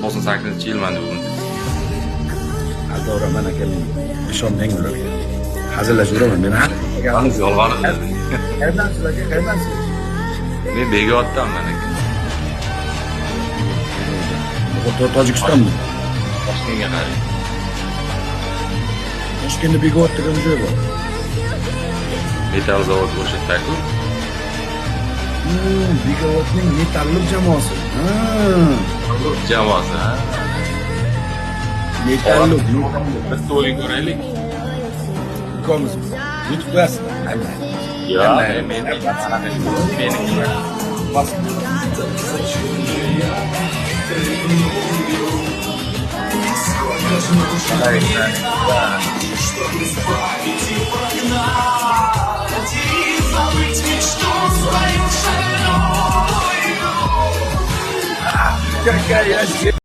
98-yil mana bu. Aldavraman aka, men ishonmang ularga. Hazillashveraman men. Yolg'on yolg'on. Qayerdansiz aka? Qayerdansiz? Men Bekoboddanman aka. Tojikistonmi? Toshkentga qarayman. Toshkentda Bekobod degan joy bor. Metal zavod o'sha yerda-ku. Bekobodning metallurg jamoasi. Jamoasi, ha? Metallurg. Bir to'y ko'raylik. Ko'miz. Yutib qo'yasiz. Yo'q, men Забыть мечту свою шальную. Какая